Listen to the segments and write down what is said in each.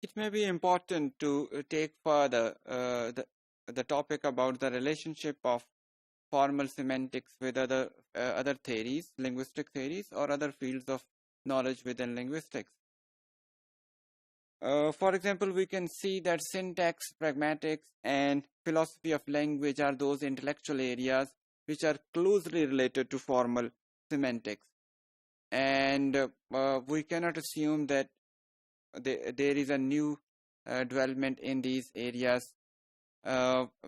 It may be important to take further the topic about the relationship of formal semantics with other theories, linguistic theories, or other fields of knowledge within linguistics. For example, we can see that syntax, pragmatics, and philosophy of language are those intellectual areas which are closely related to formal semantics. And we cannot assume that there is a new development in these areas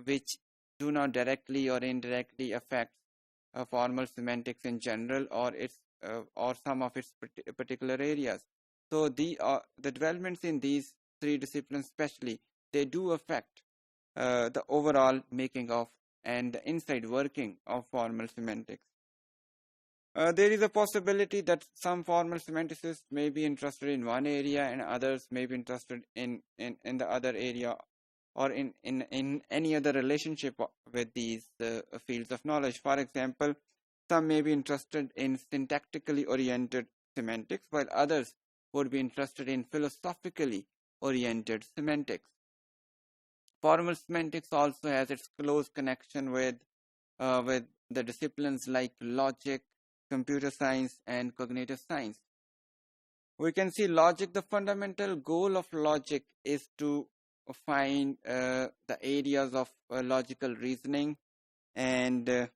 which do not directly or indirectly affect formal semantics in general or some of its particular areas. So the developments in these three disciplines especially, they do affect the overall making of and the inside working of formal semantics. There is a possibility that some formal semanticists may be interested in one area and others may be interested in the other area or in any other relationship with these fields of knowledge. For example, some may be interested in syntactically oriented semantics, while others would be interested in philosophically oriented semantics. Formal semantics also has its close connection with the disciplines like logic, computer science, and cognitive science. We can see logic. The fundamental goal of logic is to find the areas of logical reasoning and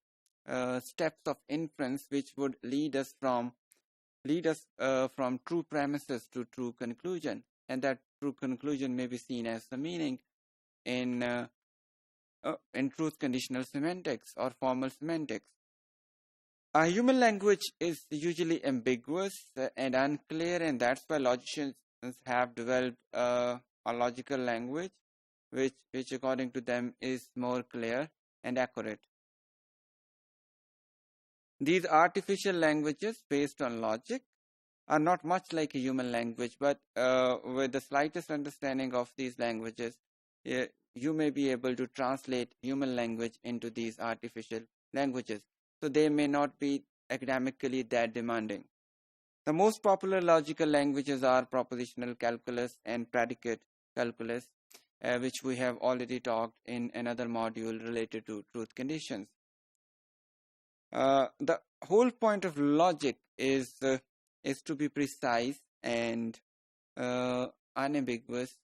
steps of inference which would lead us from true premises to true conclusion, and that true conclusion may be seen as the meaning in truth conditional semantics or formal semantics. Human language is usually ambiguous and unclear, and that's why logicians have developed a logical language which according to them is more clear and accurate. These artificial languages based on logic are not much like a human language, but with the slightest understanding of these languages, you may be able to translate human language into these artificial languages. So they may not be academically that demanding. The most popular logical languages are propositional calculus and predicate calculus, which we have already talked in another module related to truth conditions. The whole point of logic is to be precise and unambiguous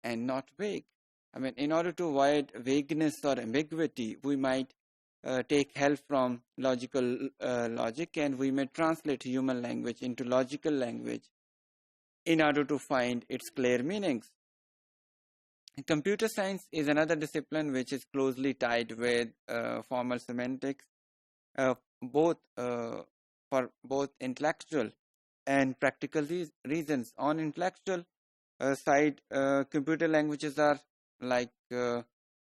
and not vague. I mean, in order to avoid vagueness or ambiguity, we might take help from logical logic, and we may translate human language into logical language in order to find its clear meanings. Computer science is another discipline which is closely tied with formal semantics, for both intellectual and practical reasons. On intellectual side, computer languages are like the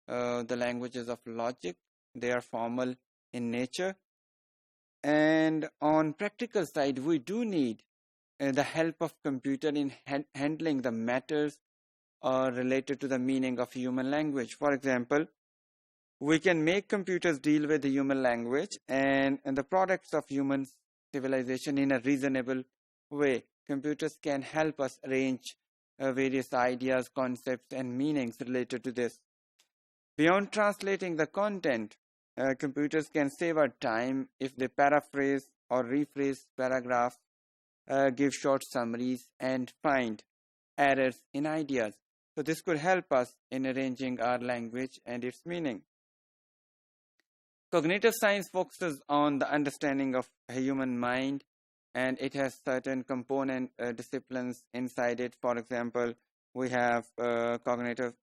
languages of logic. They are formal in nature. And on practical side, we do need the help of computer in handling the matters related to the meaning of human language. For example, we can make computers deal with the human language and the products of human civilization in a reasonable way. Computers can help us arrange various ideas, concepts, and meanings related to this. Beyond translating the content, computers can save our time if they paraphrase or rephrase paragraphs, give short summaries, and find errors in ideas. So this could help us in arranging our language and its meaning. Cognitive science focuses on the understanding of a human mind, and it has certain component disciplines inside it. For example, we have cognitive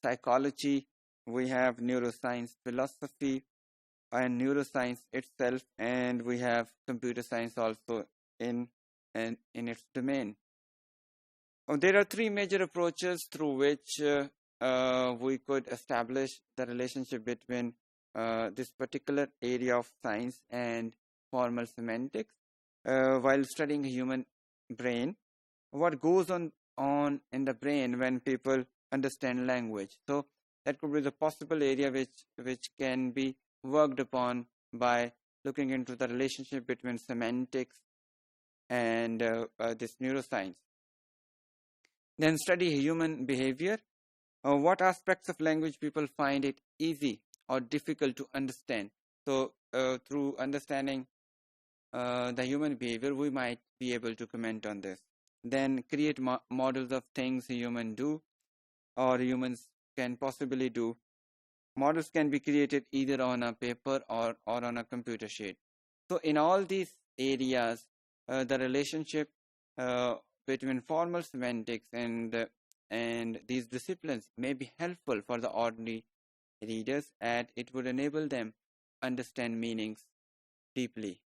psychology, we have neuroscience philosophy and neuroscience itself, and we have computer science also in its domain. There are three major approaches through which we could establish the relationship between this particular area of science and formal semantics while studying a human brain. What goes on in the brain when people understand language? So that could be the possible area which can be worked upon by looking into the relationship between semantics and this neuroscience. Then study human behavior. What aspects of language people find it easy or difficult to understand? So through understanding the human behavior, we might be able to comment on this. Then create models of things humans do or humans can possibly do. Models can be created either on a paper or on a computer sheet. So in all these areas, the relationship uh, between formal semantics and these disciplines may be helpful for the ordinary readers, and it would enable them understand meanings deeply.